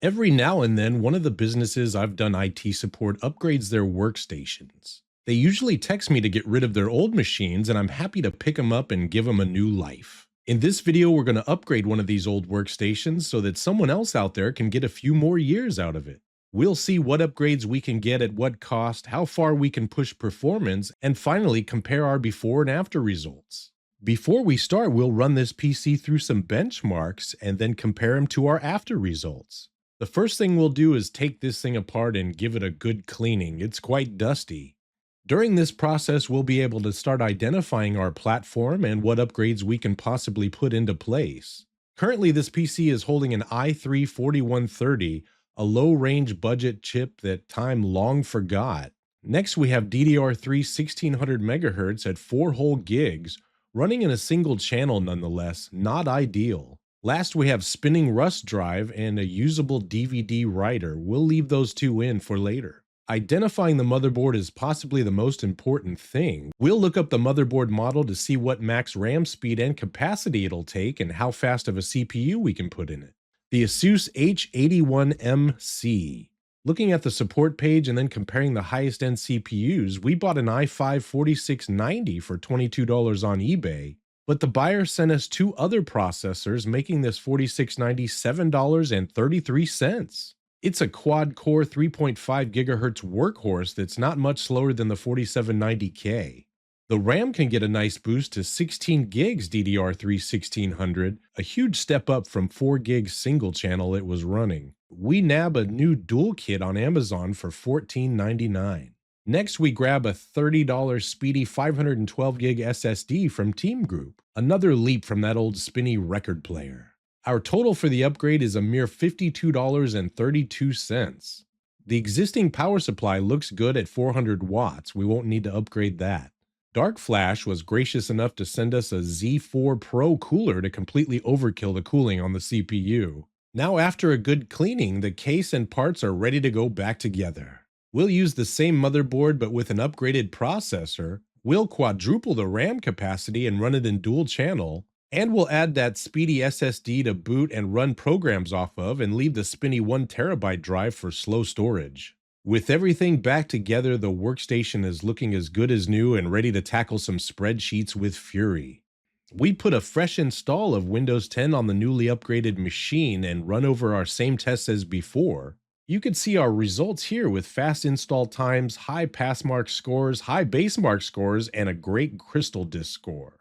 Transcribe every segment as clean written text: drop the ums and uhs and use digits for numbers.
Every now and then, one of the businesses I've done IT support upgrades their workstations. They usually text me to get rid of their old machines, and I'm happy to pick them up and give them a new life. In this video, we're going to upgrade one of these old workstations so that someone else out there can get a few more years out of it. We'll see what upgrades we can get at what cost, how far we can push performance, and finally compare our before and after results. Before we start, we'll run this PC through some benchmarks and then compare them to our after results. The first thing we'll do is take this thing apart and give it a good cleaning. It's quite dusty. During this process, we'll be able to start identifying our platform and what upgrades we can possibly put into place. Currently, this PC is holding an i3-4130, a low-range budget chip that time long forgot. Next, we have DDR3 1600 MHz at 4 whole gigs, running in a single channel nonetheless, not ideal. Last, we have spinning Rust drive and a usable DVD writer. We'll leave those two in for later. Identifying the motherboard is possibly the most important thing. We'll look up the motherboard model to see what max RAM speed and capacity it'll take and how fast of a CPU we can put in it. The Asus H81MC. Looking at the support page and then comparing the highest end CPUs, we bought an i5-4690 for $22 on eBay, but the buyer sent us two other processors, making this 4690 $7.33. It's a quad-core 3.5 GHz workhorse that's not much slower than the 4790K. The RAM can get a nice boost to 16 gigs DDR3 1600, a huge step up from 4 gigs single channel it was running. We nab a new dual kit on Amazon for $14.99. Next, we grab a $30 speedy 512 gig SSD from Team Group, another leap from that old spinny record player. Our total for the upgrade is a mere $52.32. The existing power supply looks good at 400 watts. We won't need to upgrade that. Dark Flash was gracious enough to send us a Z4 Pro cooler to completely overkill the cooling on the CPU. Now, after a good cleaning, the case and parts are ready to go back together. We'll use the same motherboard but with an upgraded processor. We'll quadruple the RAM capacity and run it in dual channel. And we'll add that speedy SSD to boot and run programs off of and leave the spinny 1TB drive for slow storage. With everything back together, the workstation is looking as good as new and ready to tackle some spreadsheets with fury. We put a fresh install of Windows 10 on the newly upgraded machine and run over our same tests as before. You can see our results here with fast install times, high pass mark scores, high base mark scores, and a great crystal disk score.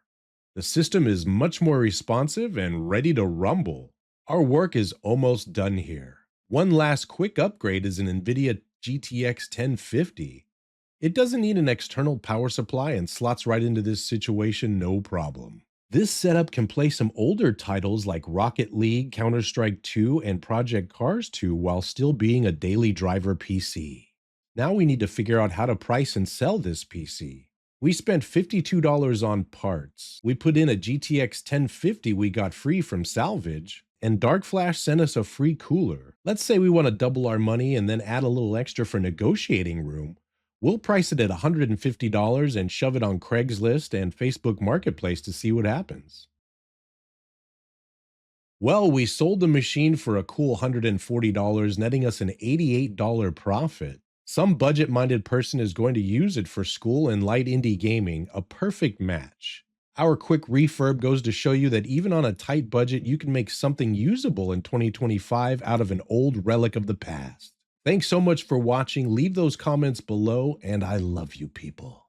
The system is much more responsive and ready to rumble. Our work is almost done here. One last quick upgrade is an NVIDIA GTX 1050. It doesn't need an external power supply and slots right into this situation no problem. This setup can play some older titles like Rocket League, Counter-Strike 2, and Project Cars 2 while still being a daily driver PC. Now we need to figure out how to price and sell this PC. We spent $52 on parts. We put in a GTX 1050 we got free from salvage, and Dark Flash sent us a free cooler. Let's say we want to double our money and then add a little extra for negotiating room. We'll price it at $150 and shove it on Craigslist and Facebook Marketplace to see what happens. Well, we sold the machine for a cool $140, netting us an $88 profit. Some budget-minded person is going to use it for school and light indie gaming, a perfect match. Our quick refurb goes to show you that even on a tight budget, you can make something usable in 2025 out of an old relic of the past. Thanks so much for watching. Leave those comments below, and I love you people.